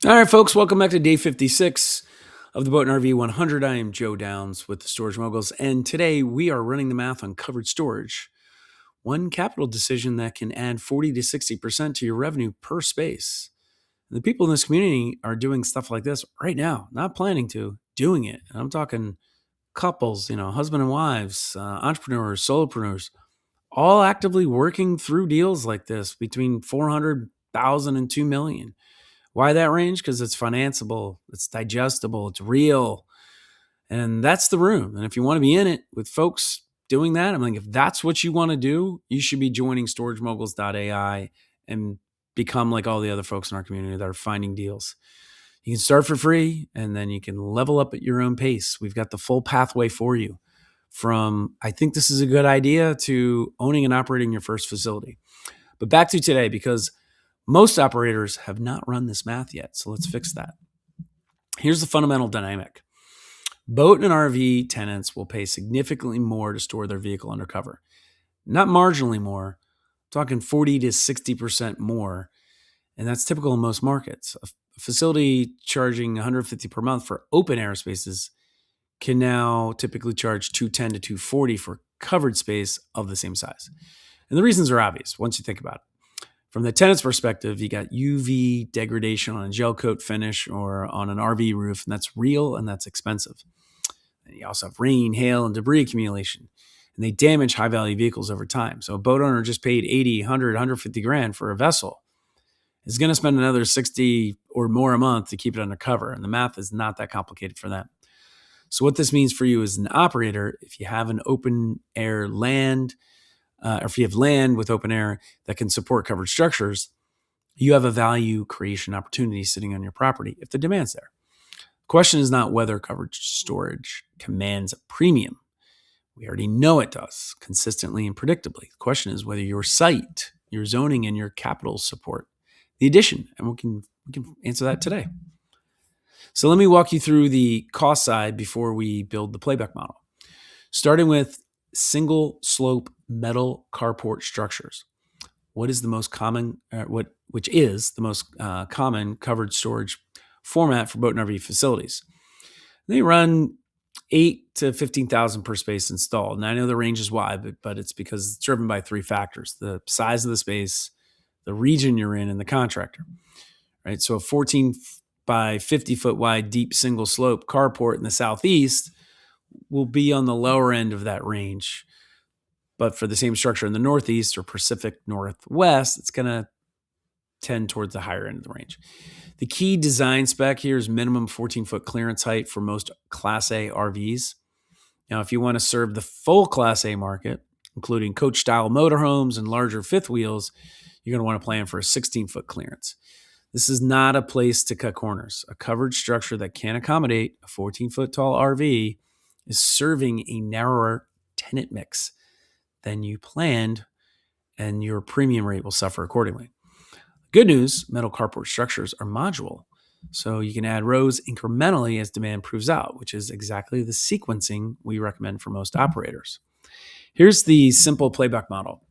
All right, folks, welcome back to day 56 of the Boat and RV 100. I am Joe Downs with the Storage Moguls, and today we are running the math on covered storage. One capital decision that can add 40 to 60% to your revenue per space. And the people in this community are doing stuff like this right now, not planning to, doing it. And I'm talking couples, husband and wives, entrepreneurs, solopreneurs, all actively working through deals like this between 400,000 and 2 million. Why that range? Because it's financeable, it's digestible, it's real. And that's the room. And if you want to be in it with folks doing that, I'm like, if that's what you want to do, you should be joining storagemoguls.ai and become like all the other folks in our community that are finding deals. You can start for free and then you can level up at your own pace. We've got the full pathway for you from, I think this is a good idea, to owning and operating your first facility. But back to today, because most operators have not run this math yet, so let's fix that. Here's the fundamental dynamic. Boat and RV tenants will pay significantly more to store their vehicle under cover. Not marginally more, I'm talking 40 to 60% more, and that's typical in most markets. A facility charging $150 per month for open air spaces can now typically charge $210 to $240 for covered space of the same size. And the reasons are obvious once you think about it. From the tenant's perspective, you got UV degradation on a gel coat finish or on an RV roof, and that's real and that's expensive. And you also have rain, hail, and debris accumulation, and they damage high-value vehicles over time. So a boat owner just paid 80, 100, 150 grand for a vessel is going to spend another 60 or more a month to keep it under cover, and the math is not that complicated for them. So what this means for you as an operator, if you have an open air land, or if you have land with open air that can support covered structures, you have a value creation opportunity sitting on your property if the demand's there. The question is not whether covered storage commands a premium. We already know it does, consistently and predictably. The question is whether your site, your zoning, and your capital support the addition, and we can answer that today. So let me walk you through the cost side before we build the playback model. Starting with single slope metal carport structures. What is the most common, which is the most common covered storage format for boat and RV facilities? They run 8 to 15,000 per space installed. And I know the range is wide, but it's because it's driven by three factors: the size of the space, the region you're in, and the contractor. Right. So a 14 by 50 foot wide deep single slope carport in the southeast will be on the lower end of that range. But for the same structure in the Northeast or Pacific Northwest, it's going to tend towards the higher end of the range. The key design spec here is minimum 14-foot clearance height for most Class A RVs. Now, if you want to serve the full Class A market, including coach-style motorhomes and larger fifth wheels, you're going to want to plan for a 16-foot clearance. This is not a place to cut corners. A covered structure that can accommodate a 14-foot tall RV is serving a narrower tenant mix than you planned, and your premium rate will suffer accordingly. Good news, metal carport structures are modular, so you can add rows incrementally as demand proves out, which is exactly the sequencing we recommend for most operators. Here's the simple playback model.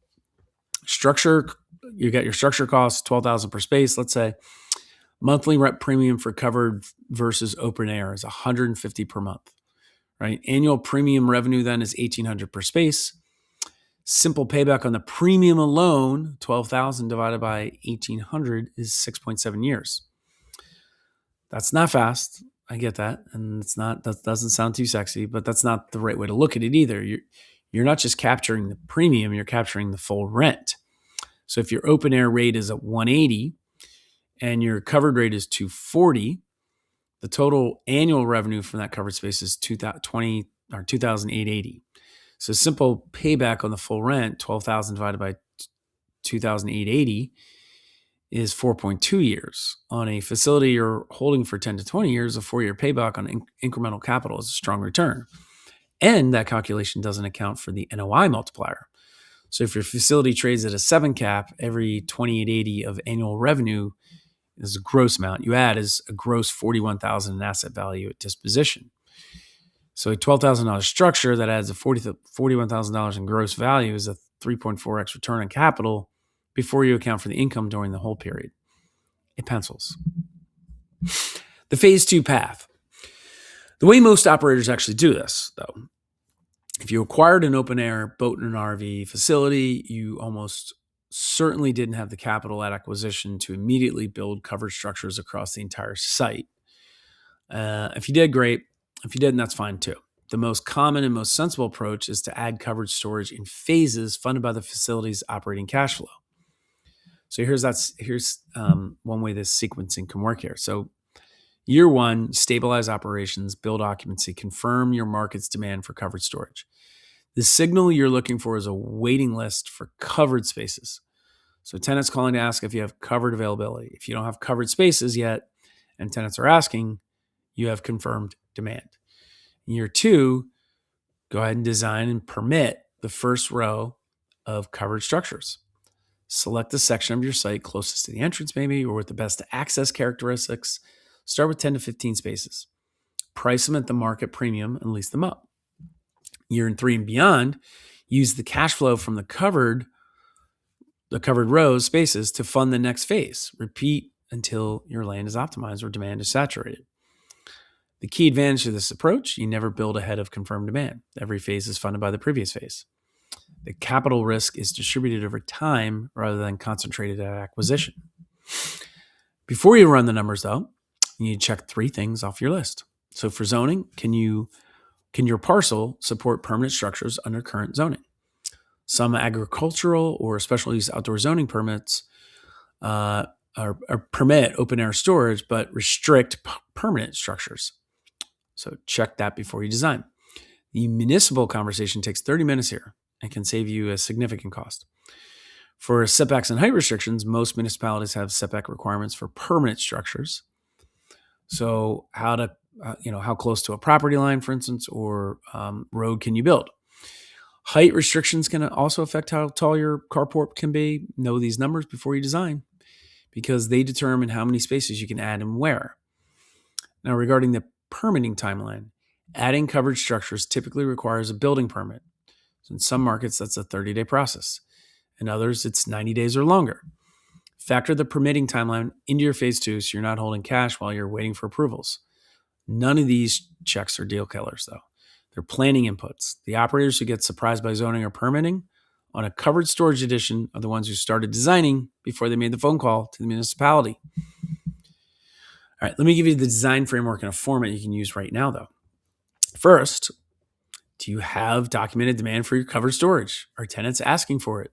Structure, you got your structure costs, $12,000 per space, let's say. Monthly rent premium for covered versus open air is $150 per month, right? Annual premium revenue then is $1,800 per space. Simple payback on the premium alone, $12,000 divided by $1,800 is 6.7 years. That's not fast. I get that. And that doesn't sound too sexy, but that's not the right way to look at it either. You're not just capturing the premium, you're capturing the full rent. So if your open air rate is at 180 and your covered rate is 240, the total annual revenue from that covered space is $2,880. So simple payback on the full rent, $12,000 divided by $2,880 is 4.2 years. On a facility you're holding for 10 to 20 years, a 4-year payback on incremental capital is a strong return. And that calculation doesn't account for the NOI multiplier. So if your facility trades at a 7 cap, every $2,880 of annual revenue is a gross amount. You add is a gross $41,000 in asset value at disposition. So a $12,000 structure that adds a $41,000 in gross value is a 3.4x return on capital before you account for the income during the whole period. It pencils. The phase 2 path. The way most operators actually do this, though, if you acquired an open air boat and an RV facility, you almost certainly didn't have the capital at acquisition to immediately build covered structures across the entire site. If you did, great. If you didn't, that's fine too. The most common and most sensible approach is to add covered storage in phases funded by the facility's operating cash flow. So here's one way this sequencing can work here. So year one, stabilize operations, build occupancy, confirm your market's demand for covered storage. The signal you're looking for is a waiting list for covered spaces. So tenants calling to ask if you have covered availability. If you don't have covered spaces yet and tenants are asking, you have confirmed demand. In year two, go ahead and design and permit the first row of covered structures. Select the section of your site closest to the entrance, maybe, or with the best access characteristics. Start with 10 to 15 spaces. Price them at the market premium and lease them up. Year 3 and beyond, use the cash flow from the covered rows, spaces, to fund the next phase. Repeat until your land is optimized or demand is saturated. The key advantage of this approach, you never build ahead of confirmed demand. Every phase is funded by the previous phase. The capital risk is distributed over time rather than concentrated at acquisition. Before you run the numbers, though, you need to check 3 things off your list. So for zoning, can your parcel support permanent structures under current zoning? Some agricultural or special use outdoor zoning permits permit open air storage, but restrict permanent structures. So check that before you design. The municipal conversation takes 30 minutes here and can save you a significant cost. For setbacks and height restrictions, most municipalities have setback requirements for permanent structures. So how close to a property line, for instance, or road can you build? Height restrictions can also affect how tall your carport can be. Know these numbers before you design because they determine how many spaces you can add and where. Now, regarding the permitting timeline, adding covered structures typically requires a building permit. So in some markets, that's a 30-day process. In others, it's 90 days or longer. Factor the permitting timeline into your phase 2 so you're not holding cash while you're waiting for approvals. None of these checks are deal killers, though. They're planning inputs. The operators who get surprised by zoning or permitting on a covered storage edition are the ones who started designing before they made the phone call to the municipality. All right, let me give you the design framework in a format you can use right now, though. First, do you have documented demand for your covered storage? Are tenants asking for it?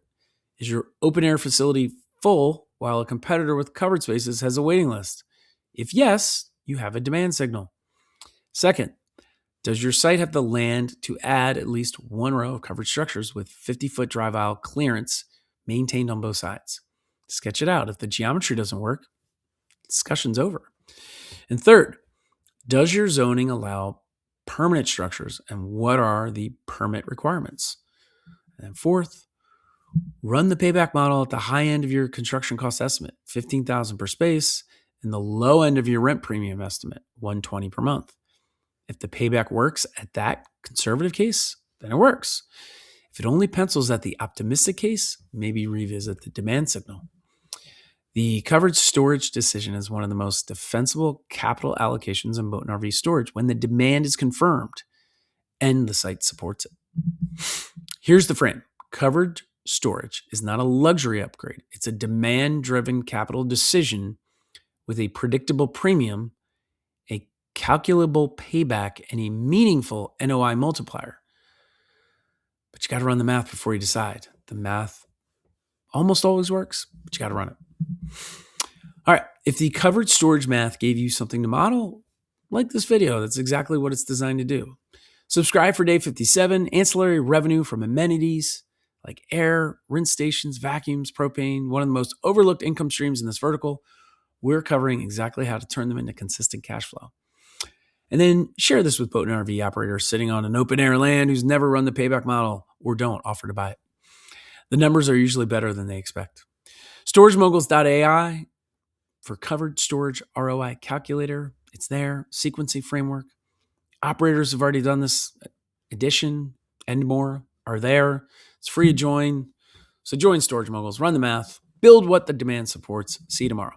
Is your open air facility full while a competitor with covered spaces has a waiting list? If yes, you have a demand signal. Second, does your site have the land to add at least one row of covered structures with 50-foot drive aisle clearance maintained on both sides? Sketch it out. If the geometry doesn't work, discussion's over. And third, does your zoning allow permanent structures, and what are the permit requirements? And then fourth, run the payback model at the high end of your construction cost estimate, $15,000 per space, and the low end of your rent premium estimate, $120 per month. If the payback works at that conservative case, then it works. If it only pencils at the optimistic case, maybe revisit the demand signal. The covered storage decision is one of the most defensible capital allocations in boat and RV storage when the demand is confirmed and the site supports it. Here's the frame. Covered storage is not a luxury upgrade. It's a demand-driven capital decision with a predictable premium, a calculable payback, and a meaningful NOI multiplier. But you got to run the math before you decide. The math almost always works, but you got to run it. All right. If the covered storage math gave you something to model, like this video, that's exactly what it's designed to do. Subscribe for day 57, ancillary revenue from amenities like air, rinse stations, vacuums, propane, one of the most overlooked income streams in this vertical. We're covering exactly how to turn them into consistent cash flow. And then share this with boat and RV operators sitting on an open air land who's never run the payback model or don't offer to buy it. The numbers are usually better than they expect. StorageMoguls.ai for covered storage ROI calculator. It's there. Sequencing framework. Operators have already done this addition and more are there. It's free to join. So join Storage Moguls, run the math, build what the demand supports. See you tomorrow.